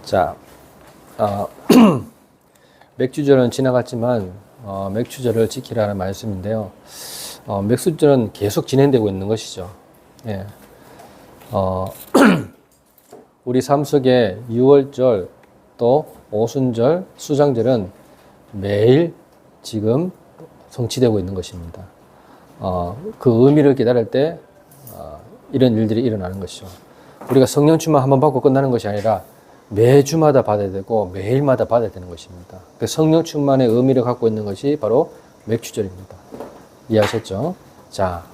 자, 맥주절은 지나갔지만 맥주절을 지키라는 말씀인데요. 맥주절은 계속 진행되고 있는 것이죠. 예. 우리 삶 속에 유월절, 또 오순절, 수장절은 매일 지금 성취되고 있는 것입니다. 그 의미를 깨달을 때 이런 일들이 일어나는 것이죠. 우리가 성령 충만 한번 받고 끝나는 것이 아니라 매주마다 받아야 되고 매일마다 받아야 되는 것입니다. 그 성령 충만의 의미를 갖고 있는 것이 바로 맥주절입니다. 이해하셨죠? 자,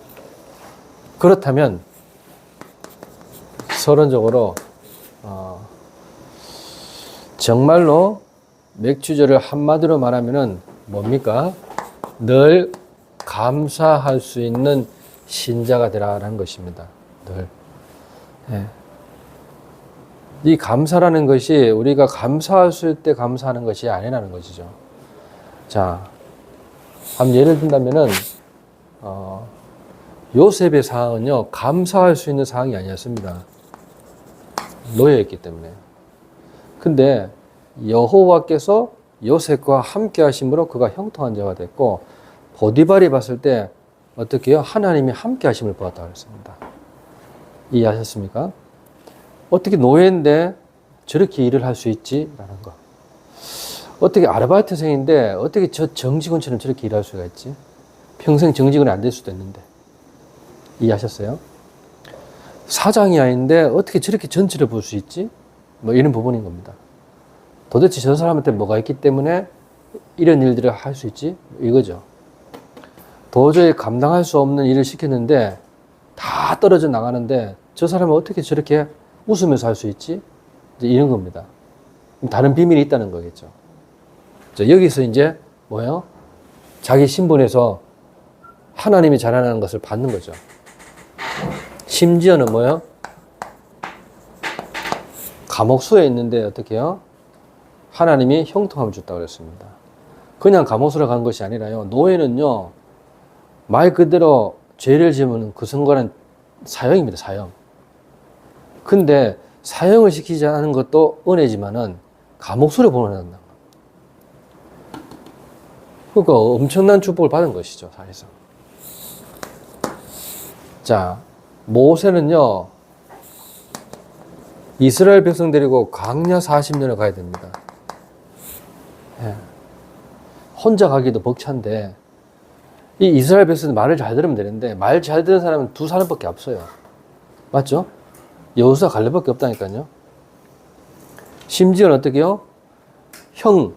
그렇다면 서론적으로 정말로 맥주절을 한마디로 말하면은 뭡니까? 늘 감사할 수 있는 신자가 되라는 것입니다. 늘. 예. 이 감사라는 것이 우리가 감사할 때 감사하는 것이 아니라는 것이죠. 자, 한번 예를 든다면은 요셉의 상황은요, 감사할 수 있는 상황이 아니었습니다. 노예였기 때문에. 근데 여호와께서 요셉과 함께 하심으로 그가 형통한 자가 됐고, 보디발이 봤을 때 어떻게 해요? 하나님이 함께 하심을 보았다고 했습니다. 이해하셨습니까? 어떻게 노예인데 저렇게 일을 할 수 있지? 라는 거. 어떻게 아르바이트생인데 어떻게 저 정직원처럼 저렇게 일할 수가 있지? 평생 정직원이 안 될 수도 있는데. 이해하셨어요? 사장이 아닌데 어떻게 저렇게 전체를 볼 수 있지? 뭐 이런 부분인 겁니다. 도대체 저 사람한테 뭐가 있기 때문에 이런 일들을 할 수 있지? 이거죠. 도저히 감당할 수 없는 일을 시켰는데 다 떨어져 나가는데 저 사람은 어떻게 저렇게 웃으면서 할 수 있지? 이제 이런 겁니다. 다른 비밀이 있다는 거겠죠. 자, 여기서 이제 뭐예요? 자기 신분에서 하나님이 잘하는 것을 받는 거죠. 심지어는 뭐예요? 감옥수에 있는데 어떻게 해요? 하나님이 형통함을 줬다고 그랬습니다. 그냥 감옥수로 간 것이 아니라요. 노예는요, 말 그대로 죄를 지으면 그 순간은 사형입니다. 사형. 근데 사형을 시키지 않은 것도 은혜지만은 감옥수로 보내는다. 그러니까 엄청난 축복을 받은 것이죠. 사실상. 자, 모세는요, 이스라엘 백성 데리고 광야 40년을 가야 됩니다. 예. 혼자 가기도 벅찬데, 이 이스라엘 백성은 말을 잘 들으면 되는데, 말 잘 듣는 사람은 두 사람밖에 없어요. 맞죠? 여호수아 갈렙밖에 없다니까요. 심지어는 어떻게요? 형,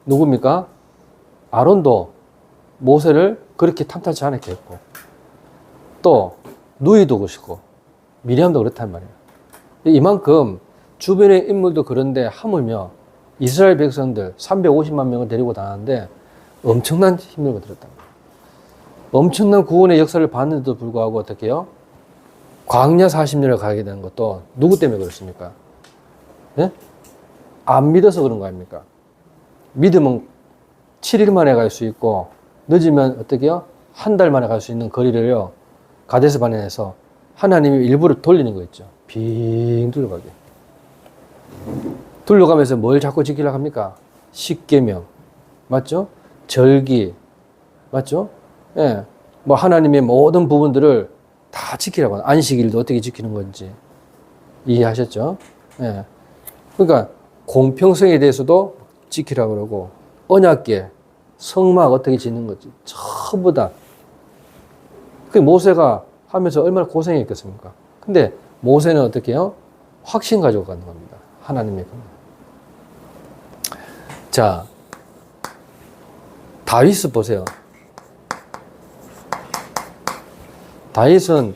누굽니까? 아론도 모세를 그렇게 탐탁지 않게 했고, 또 누이도 그렇고 미리암도 그렇단 말이에요. 이만큼 주변의 인물도 그런데 하물며 이스라엘 백성들 350만 명을 데리고 다녔는데 엄청난 힘을 들었다. 엄청난 구원의 역사를 봤는데도 불구하고 어떻게 해요? 광야 40년을 가게 되는 것도 누구 때문에 그렇습니까? 네? 안 믿어서 그런 거 아닙니까? 믿으면 7일 만에 갈 수 있고 늦으면 어떻게 해요? 한 달 만에 갈 수 있는 거리를요, 가데스 바네에서 하나님이 일부러 돌리는 거 있죠. 빙 둘러가게. 둘러가면서 뭘 자꾸 지키려고 합니까? 십계명. 맞죠? 절기. 맞죠? 예. 뭐 하나님의 모든 부분들을 다 지키라고. 안식일도 어떻게 지키는 건지. 이해하셨죠? 예. 그러니까 공평성에 대해서도 지키라고 그러고, 언약궤, 성막 어떻게 짓는 건지 전부 다. 그 모세가 하면서 얼마나 고생했겠습니까? 근데 모세는 어떻게 해요? 확신 가지고 가는 겁니다. 하나님의 겁니다. 자, 다윗을 보세요. 다윗은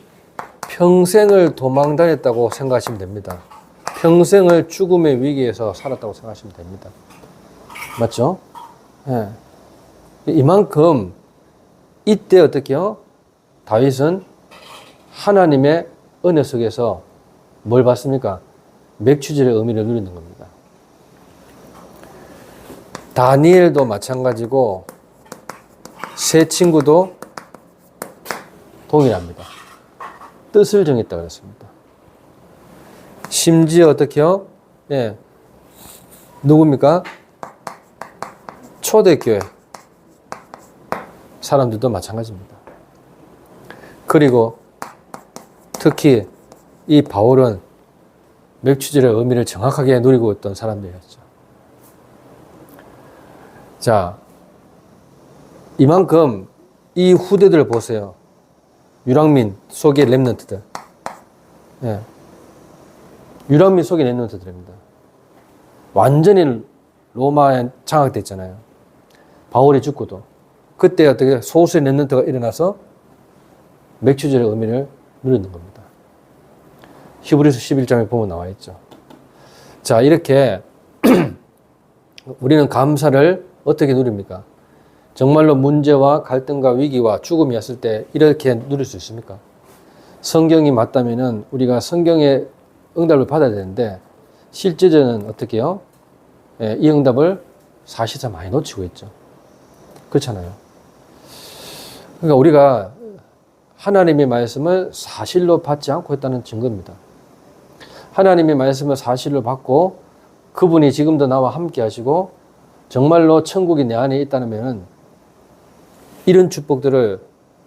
평생을 도망 다녔다고 생각하시면 됩니다. 평생을 죽음의 위기에서 살았다고 생각하시면 됩니다. 맞죠? 예. 이만큼 이때 어떻게 해요? 다윗은 하나님의 은혜 속에서 뭘 받습니까? 맥주절의 의미를 누리는 겁니다. 다니엘도 마찬가지고 세 친구도 동일합니다. 뜻을 정했다 그랬습니다. 심지어 어떻게요? 예. 누굽니까? 초대교회 사람들도 마찬가지입니다. 그리고 특히 이 바울은 맥추절의 의미를 정확하게 누리고 있던 사람들이었죠. 자, 이만큼 이 후대들을 보세요. 유랑민 속의 렘넌트들. 예. 유랑민 속의 렘넌트들입니다. 완전히 로마에 장악됐잖아요. 바울이 죽고도. 그때 어떻게 소수의 렘넌트가 일어나서 맥추절의 의미를 누리는 겁니다. 히브리서 11장에 보면 나와 있죠. 자, 이렇게 우리는 감사를 어떻게 누립니까? 정말로 문제와 갈등과 위기와 죽음이 왔을 때 이렇게 누릴 수 있습니까? 성경이 맞다면은 우리가 성경의 응답을 받아야 되는데 실제로는 어떻게 해요? 예, 이 응답을 사실상 많이 놓치고 있죠. 그렇잖아요. 그러니까 우리가 하나님의 말씀을 사실로 받지 않고 있다는 증거입니다. 하나님의 말씀을 사실로 받고 그분이 지금도 나와 함께 하시고 정말로 천국이 내 안에 있다면 이런 축복들을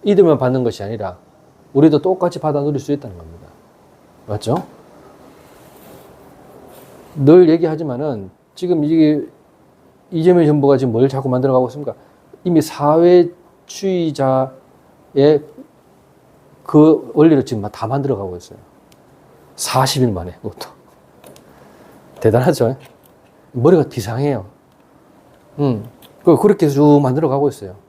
이들만 받는 것이 아니라 우리도 똑같이 받아 누릴 수 있다는 겁니다. 맞죠? 늘 얘기하지만은 지금 이게 이재명 정부가 지금 뭘 자꾸 만들어가고 있습니까? 이미 사회주의자의 그 원리를 지금 다 만들어가고 있어요. 40일 만에 그것도. 대단하죠? 머리가 비상해요. 그렇게 쭉 만들어가고 있어요.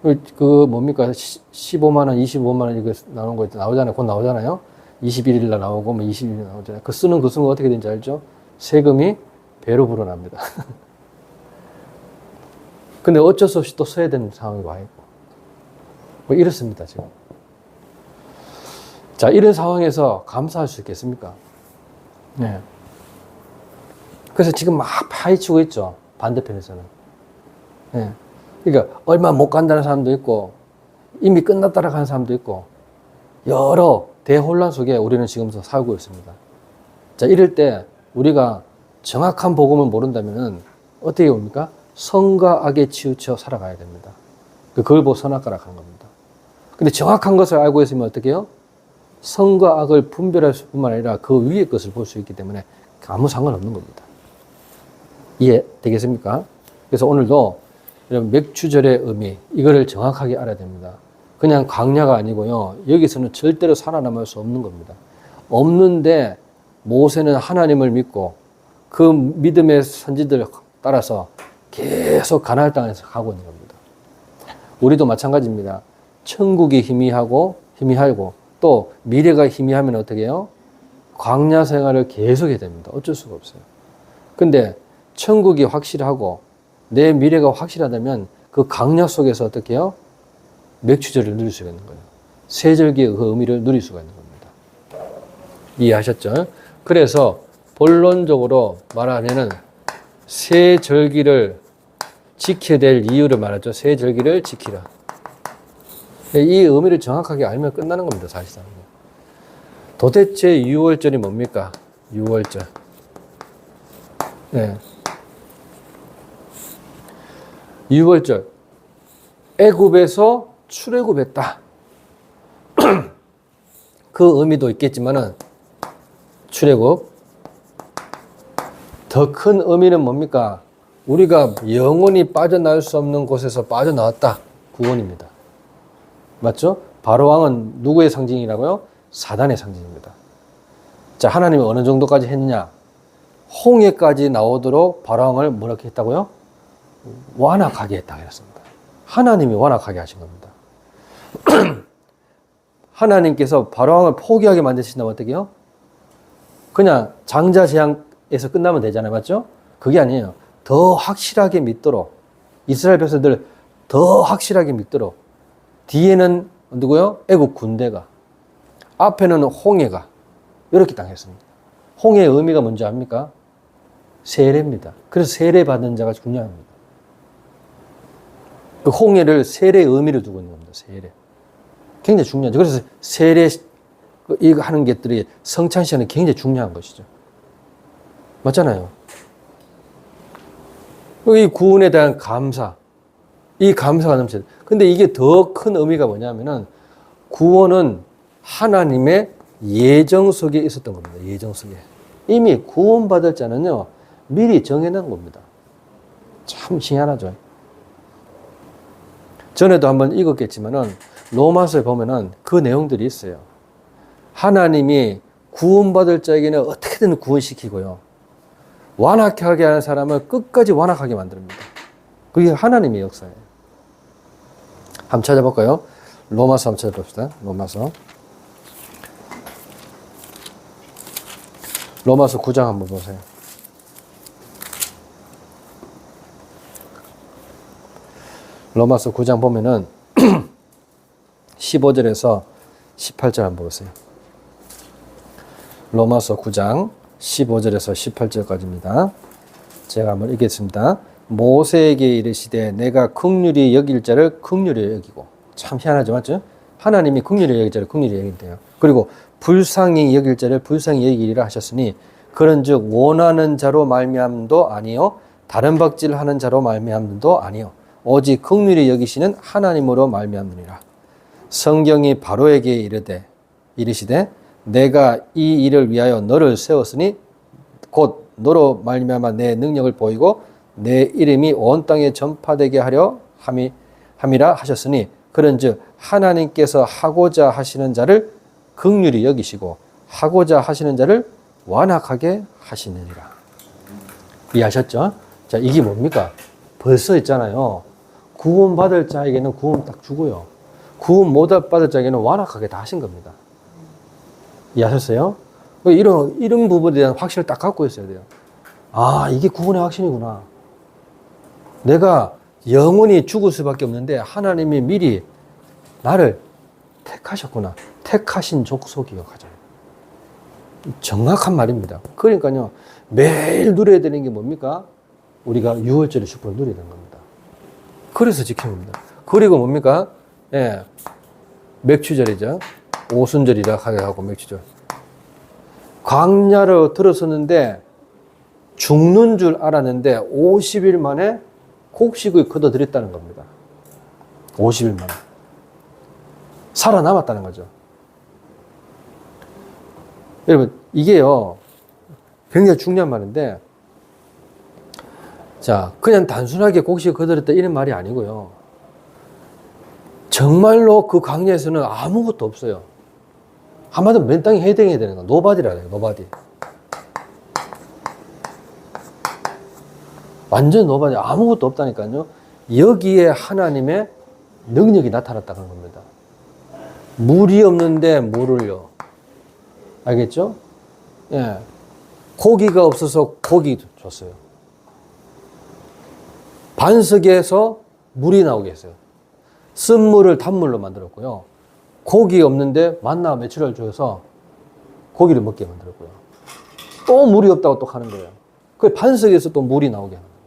그 뭡니까? 15만 원, 25만 원 이거 나오는 거 나오잖아요. 곧 나오잖아요. 21일 날 나오고 뭐 20일 날 나오잖아요. 그 쓰는 그 순간 어떻게 되는지 알죠? 세금이 배로 불어납니다. 근데 어쩔 수 없이 또 써야 되는 상황이 와 있고. 뭐 이렇습니다, 지금. 자, 이런 상황에서 감사할 수 있겠습니까? 네. 그래서 지금 막 파헤치고 있죠. 반대편에서는. 네. 그러니까 얼마 못 간다는 사람도 있고 이미 끝났다라고 하는 사람도 있고 여러 대혼란 속에 우리는 지금 살고 있습니다. 자, 이럴 때 우리가 정확한 복음을 모른다면 어떻게 옵니까? 선과 악에 치우쳐 살아가야 됩니다. 그걸 보고 선악과락 하는 겁니다. 근데 정확한 것을 알고 있으면 어떻게 해요? 선과 악을 분별할 뿐만 아니라 그 위의 것을 볼 수 있기 때문에 아무 상관없는 겁니다. 이해되겠습니까? 그래서 오늘도 여러분 맥추절의 의미 이거를 정확하게 알아야 됩니다. 그냥 광야가 아니고요. 여기서는 절대로 살아남을 수 없는 겁니다. 없는데 모세는 하나님을 믿고 그 믿음의 선지들 따라서 계속 가나안 땅에서 가고 있는 겁니다. 우리도 마찬가지입니다. 천국이 희미하고 또 미래가 희미하면 어떻게 해요? 광야 생활을 계속해야 됩니다. 어쩔 수가 없어요. 근데 천국이 확실하고 내 미래가 확실하다면 그 광야 속에서 어떻게 해요? 맥추절을 누릴 수가 있는 거예요. 세절기의 그 의미를 누릴 수가 있는 겁니다. 이해하셨죠? 그래서 본론적으로 말하면은 세절기를 지켜야 될 이유를 말하죠. 세절기를 지키라. 이 의미를 정확하게 알면 끝나는 겁니다. 사실상. 도대체 6월절이 뭡니까? 6월절. 네. 6월절. 애굽에서 출애굽했다. 그 의미도 있겠지만은 출애굽. 더 큰 의미는 뭡니까? 우리가 영원히 빠져나올 수 없는 곳에서 빠져나왔다. 구원입니다. 맞죠? 바로왕은 누구의 상징이라고요? 사단의 상징입니다. 자, 하나님이 어느 정도까지 했느냐? 홍해까지 나오도록 바로왕을 뭐라고 했다고요? 완악하게 했다 그랬습니다. 하나님이 완악하게 하신 겁니다. 하나님께서 바로왕을 포기하게 만드신다면 어떻게 해요? 그냥 장자 재앙에서 끝나면 되잖아요. 맞죠? 그게 아니에요. 더 확실하게 믿도록 이스라엘 백성들 더 확실하게 믿도록 뒤에는 누구요? 애국 군대가 앞에는 홍해가 이렇게 당했습니다. 홍해의 의미가 뭔지 압니까? 세례입니다. 그래서 세례 받는 자가 중요합니다. 그 홍해를 세례의 의미를 두고 있는 겁니다. 세례. 굉장히 중요하죠. 그래서 세례 이거 하는 것들이 성찬 시간에 굉장히 중요한 것이죠. 맞잖아요. 이 구원에 대한 감사, 이 감사가 넘쳐요. 근데 이게 더 큰 의미가 뭐냐면은 구원은 하나님의 예정 속에 있었던 겁니다. 예정 속에. 이미 구원받을 자는요, 미리 정해놓은 겁니다. 참 희한하죠. 전에도 한번 읽었겠지만은 로마서에 보면은 그 내용들이 있어요. 하나님이 구원받을 자에게는 어떻게든 구원시키고요. 완악하게 하는 사람을 끝까지 완악하게 만듭니다. 그게 하나님의 역사예요. 한번 찾아볼까요? 로마서 한번 찾아봅시다. 로마서 9장 한번 보세요. 로마서 9장 보면은 15절에서 18절 한번 보세요. 로마서 9장 15절에서 18절까지입니다. 제가 한번 읽겠습니다. 모세에게 이르시되 내가 긍휼히 여길 자를 긍휼히 여기고. 참 희한하죠, 맞죠? 하나님이 긍휼히 여길 자를 긍휼히 여긴대요. 그리고 불쌍히 여길 자를 불쌍히 여기리라 하셨으니 그런즉 원하는 자로 말미암도 아니요 다른 박질하는 자로 말미암도 아니요 오직 긍휼히 여기시는 하나님으로 말미암느니라. 성경이 바로에게 이르시되 내가 이 일을 위하여 너를 세웠으니 곧 너로 말미암아 내 능력을 보이고 내 이름이 온 땅에 전파되게 하려 함이라 하셨으니 그런즉 하나님께서 하고자 하시는 자를 긍휼히 여기시고 하고자 하시는 자를 완악하게 하시느니라. 이해하셨죠? 자, 이게 뭡니까? 벌써 있잖아요. 구원받을 자에게는 구원 딱 주고요. 구원 못 받을 자에게는 완악하게 다 하신 겁니다. 이해하셨어요? 이런 부분에 대한 확신을 딱 갖고 있어야 돼요. 아, 이게 구원의 확신이구나. 내가 영원히 죽을 수밖에 없는데 하나님이 미리 나를 택하셨구나. 택하신 족속이요, 가장. 정확한 말입니다. 그러니까요, 매일 누려야 되는 게 뭡니까? 우리가 6월절의 축복을 누려야 되는 겁니다. 그래서 지키는 겁니다. 그리고 뭡니까? 예, 맥추절이죠. 오순절이라 하고 맥추절. 광야로 들어섰는데 죽는 줄 알았는데 50일 만에 곡식을 걷어들였다는 겁니다. 50일 만에. 살아남았다는 거죠. 여러분, 이게요, 굉장히 중요한 말인데, 자, 그냥 단순하게 곡식을 걷어들였다 이런 말이 아니고요. 정말로 그 광야에서는 아무것도 없어요. 한마디로 맨 땅에 헤딩해야 되는 거. 노바디라 해요, 노바디. 완전 노바디. 아무것도 없다니까요. 여기에 하나님의 능력이 나타났다는 겁니다. 물이 없는데 물을요. 알겠죠? 예. 고기가 없어서 고기 줬어요. 반석에서 물이 나오게 했어요. 쓴물을 단물로 만들었고요. 고기 없는데 만나 메추리알 줘서 고기를 먹게 만들었고요. 또 물이 없다고 또 하는 거예요. 그 반석에서 또 물이 나오게 하는 겁니다.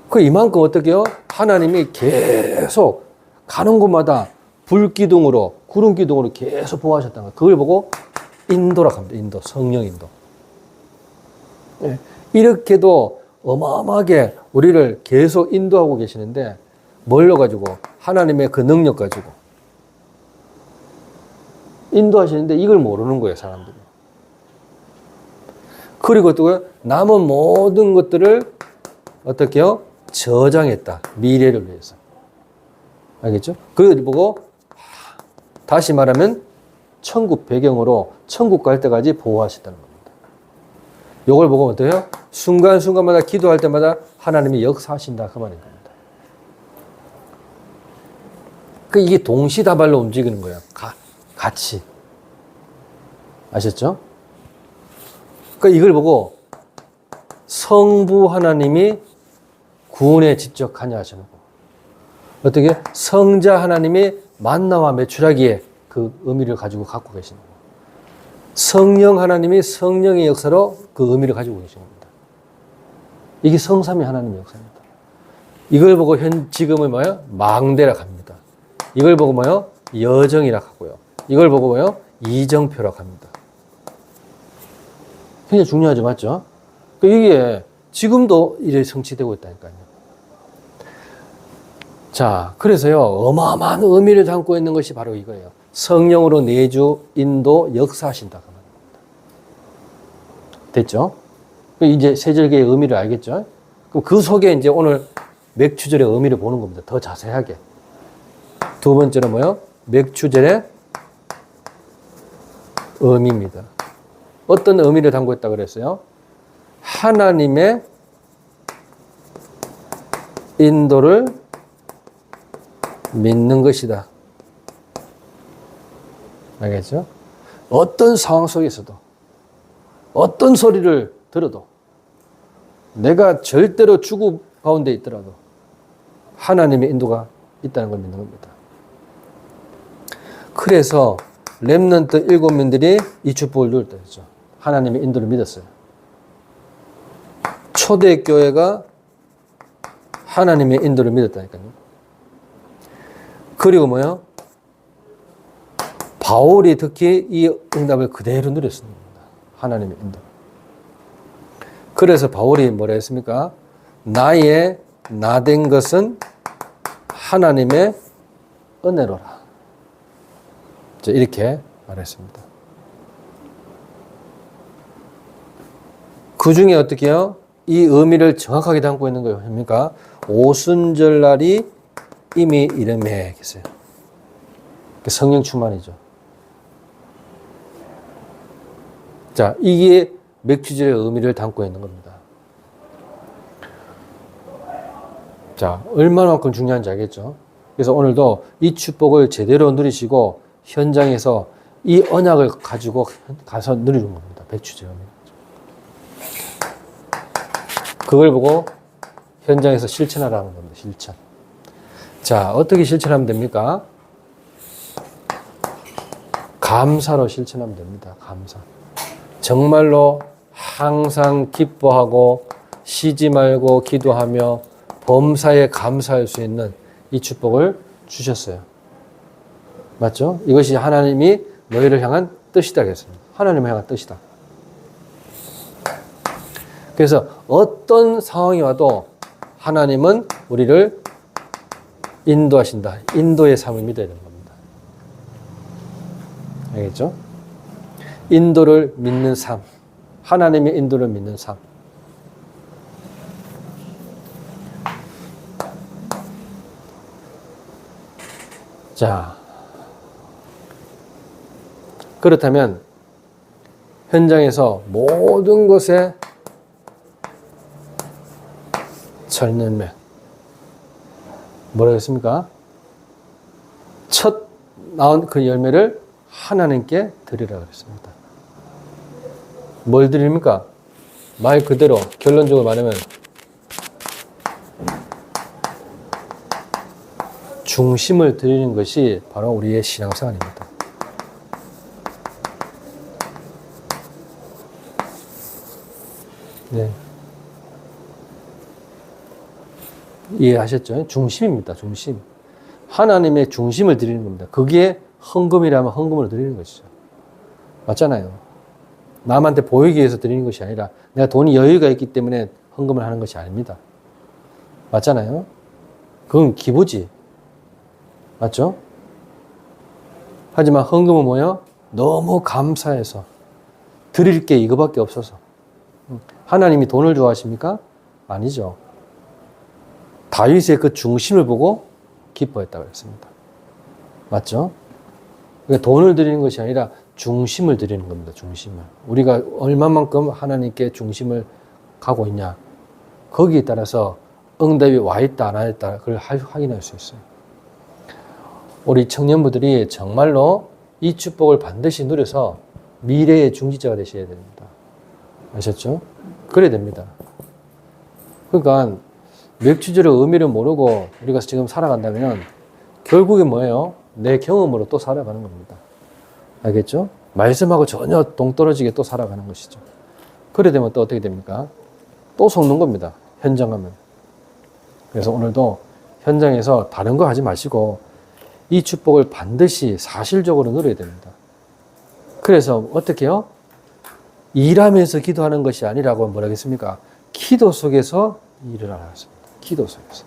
그 이만큼 어떻게 해요? 하나님이 계속 가는 곳마다 불기둥으로 구름기둥으로 계속 보호하셨다는 거예요. 그걸 보고 인도라고 합니다. 인도, 성령 인도. 네. 이렇게도 어마어마하게 우리를 계속 인도하고 계시는데 뭘로 가지고? 하나님의 그 능력 가지고 인도하시는데 이걸 모르는 거예요, 사람들이. 그리고 또 남은 모든 것들을 어떻게 해요? 저장했다. 미래를 위해서. 알겠죠? 그걸 보고 다시 말하면 천국 배경으로 천국 갈 때까지 보호하셨다는 겁니다. 이걸 보고 어때요? 순간순간마다 기도할 때마다 하나님이 역사하신다 그 말인 겁니다. 그 이게 동시다발로 움직이는 거예요. 같이. 아셨죠? 그러니까 이걸 보고 성부 하나님이 구원에 직접 관여하시는 거. 어떻게? 성자 하나님이 만나와 메추라기에 그 의미를 가지고 갖고 계시는 거예요. 성령 하나님이 성령의 역사로 그 의미를 가지고 계시는 겁니다. 이게 성삼위 하나님의 역사입니다. 이걸 보고 지금은 뭐예요? 망대라 합니다. 이걸 보고 뭐요? 여정이라고 하고요. 이걸 보고 뭐요? 이정표라고 합니다. 굉장히 중요하죠, 맞죠? 이게 지금도 이래 성취되고 있다니까요. 자, 그래서요, 어마어마한 의미를 담고 있는 것이 바로 이거예요. 성령으로 내주, 인도, 역사하신다고 합니다. 됐죠? 이제 세절기의 의미를 알겠죠? 그럼 그 속에 이제 오늘 맥추절의 의미를 보는 겁니다. 더 자세하게. 두 번째로 뭐요? 맥추절의 의미입니다. 어떤 의미를 담고 있다고 그랬어요? 하나님의 인도를 믿는 것이다. 알겠죠? 어떤 상황 속에서도, 어떤 소리를 들어도, 내가 절대로 죽음 가운데 있더라도 하나님의 인도가 있다는 걸 믿는 겁니다. 그래서 렘넌트 7명들이 이 축복을 누릴 때 했죠. 하나님의 인도를 믿었어요. 초대교회가 하나님의 인도를 믿었다니까요. 그리고 뭐요? 바울이 특히 이 응답을 그대로 누렸습니다. 하나님의 인도. 그래서 바울이 뭐라 했습니까? 나의 나된 것은 하나님의 은혜로라. 이렇게 말했습니다. 그 중에 어떻게 해요? 이 의미를 정확하게 담고 있는 거예요. 뭡니까? 오순절날이 이미 이름에 계세요. 성령 충만이죠. 자, 이게 맥추절의 의미를 담고 있는 겁니다. 자, 얼마만큼 중요한지 알겠죠? 그래서 오늘도 이 축복을 제대로 누리시고 현장에서 이 언약을 가지고 가서 누리는 겁니다. 맥추절 의미. 그걸 보고 현장에서 실천하라는 겁니다. 실천. 자, 어떻게 실천하면 됩니까? 감사로 실천하면 됩니다. 감사. 정말로 항상 기뻐하고 쉬지 말고 기도하며 범사에 감사할 수 있는 이 축복을 주셨어요. 맞죠? 이것이 하나님이 너희를 향한 뜻이다 그랬습니다. 하나님을 향한 뜻이다. 그래서 어떤 상황이 와도 하나님은 우리를 인도하신다. 인도의 삶을 믿어야 되는 겁니다. 알겠죠? 인도를 믿는 삶. 하나님의 인도를 믿는 삶. 자, 그렇다면 현장에서 모든 것에 철면매 뭐라고 했습니까? 첫 나온 그 열매를 하나님께 드리라 그랬습니다. 뭘 드립니까? 말 그대로 결론적으로 말하면 중심을 드리는 것이 바로 우리의 신앙생활입니다. 네. 이해하셨죠? 중심입니다. 중심. 하나님의 중심을 드리는 겁니다. 그게 헌금이라면 헌금으로 드리는 것이죠. 맞잖아요. 남한테 보이기 위해서 드리는 것이 아니라 내가 돈이 여유가 있기 때문에 헌금을 하는 것이 아닙니다. 맞잖아요. 그건 기부지. 맞죠? 하지만 헌금은 뭐예요? 너무 감사해서 드릴 게 이거밖에 없어서. 하나님이 돈을 좋아하십니까? 아니죠. 다윗의 그 중심을 보고 기뻐했다고 했습니다. 맞죠? 그러니까 돈을 드리는 것이 아니라 중심을 드리는 겁니다. 중심을. 우리가 얼마만큼 하나님께 중심을 가고 있냐. 거기에 따라서 응답이 와 있다 안 와 있다 그걸 확인할 수 있어요. 우리 청년부들이 정말로 이 축복을 반드시 누려서 미래의 중지자가 되셔야 됩니다. 아셨죠? 그래야 됩니다. 그러니까 맥추절의 의미를 모르고 우리가 지금 살아간다면 결국에 뭐예요? 내 경험으로 또 살아가는 겁니다. 알겠죠? 말씀하고 전혀 동떨어지게 또 살아가는 것이죠. 그래 되면 또 어떻게 됩니까? 또 속는 겁니다. 현장 가면. 그래서 오늘도 현장에서 다른 거 하지 마시고 이 축복을 반드시 사실적으로 누려야 됩니다. 그래서 어떻게 해요? 일하면서 기도하는 것이 아니라고 뭐라겠습니까? 기도 속에서 일을 하라 했습니다. 기도 속에서.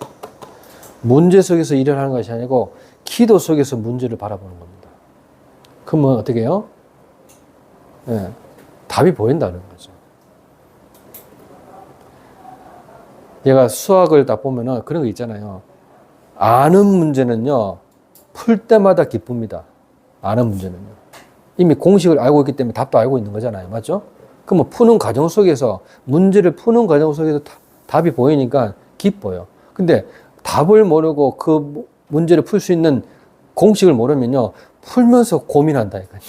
문제 속에서 일을 하는 것이 아니고 기도 속에서 문제를 바라보는 겁니다. 그러면 어떻게 해요? 네, 답이 보인다는 거죠. 얘가 수학을 딱 보면은 그런 거 있잖아요. 아는 문제는요, 풀 때마다 기쁩니다. 아는 문제는요. 이미 공식을 알고 있기 때문에 답도 알고 있는 거잖아요. 맞죠? 그러면 푸는 과정 속에서, 문제를 푸는 과정 속에서 답이 보이니까 기뻐요. 근데 답을 모르고 그 문제를 풀 수 있는 공식을 모르면요, 풀면서 고민한다니까요.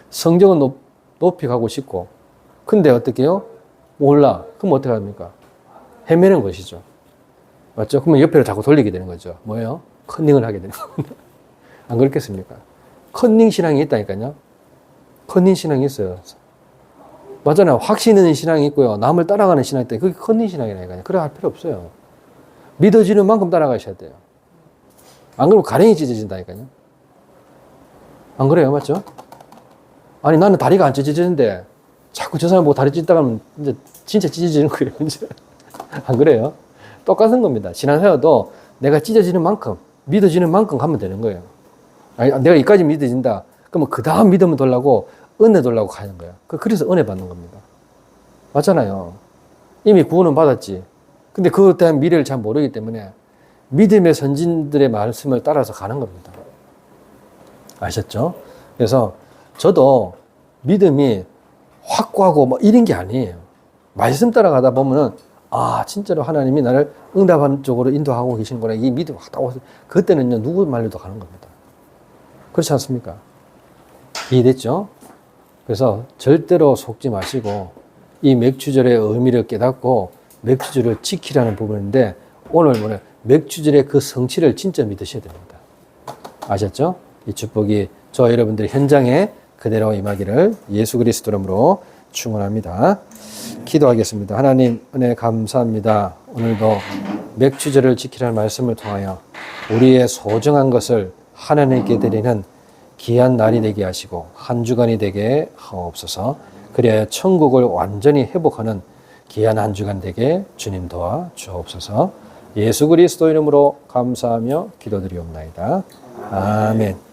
성적은 높이 가고 싶고. 근데 어떻게 해요? 몰라. 그럼 어떻게 합니까? 헤매는 것이죠. 맞죠? 그러면 옆에를 자꾸 돌리게 되는 거죠. 뭐예요? 컨닝을 하게 되는 겁니다. 안 그렇겠습니까? 컨닝 신앙이 있다니까요. 컨닝 신앙이 있어요. 맞잖아요. 확신 있는 신앙이 있고요. 남을 따라가는 신앙이 있다. 그게 컨닝 신앙이라니까요. 그래 할 필요 없어요. 믿어지는 만큼 따라가셔야 돼요. 안 그러면 가랭이 찢어진다니까요. 안 그래요? 맞죠? 아니, 나는 다리가 안 찢어지는데 자꾸 저 사람 보고 다리 찢다 가면 이제 진짜 찢어지는 거예요. 이제. 안 그래요? 똑같은 겁니다. 신앙생활도 내가 찢어지는 만큼, 믿어지는 만큼 가면 되는 거예요. 아니, 내가 이까지 믿어진다. 그러면 그 다음 믿음을 돌라고 은혜 돌라고 가는 거예요. 그래서 은혜 받는 겁니다. 맞잖아요. 이미 구원은 받았지. 근데 그것에 대한 미래를 잘 모르기 때문에 믿음의 선진들의 말씀을 따라서 가는 겁니다. 아셨죠? 그래서 저도 믿음이 확고하고 뭐 이런 게 아니에요. 말씀 따라가다 보면은 아, 진짜로 하나님이 나를 응답하는 쪽으로 인도하고 계시는구나. 이 믿음 확 따고 그때는요, 누구 말려도 가는 겁니다. 그렇지 않습니까? 이해됐죠? 그래서 절대로 속지 마시고 이 맥주절의 의미를 깨닫고 맥주절을 지키라는 부분인데 오늘 뭐냐? 맥주절의 그 성취를 진짜 믿으셔야 됩니다. 아셨죠? 이 축복이 저 여러분들 현장에 그대로 임하기를 예수 그리스도 이름으로 축원합니다. 기도하겠습니다. 하나님 은혜 감사합니다. 오늘도 맥주절을 지키라는 말씀을 통하여 우리의 소중한 것을 하나님께 드리는 귀한 날이 되게 하시고 한 주간이 되게 하옵소서. 그래야 천국을 완전히 회복하는 귀한 한 주간 되게 주님 도와 주옵소서. 예수 그리스도 이름으로 감사하며 기도드리옵나이다. 아멘.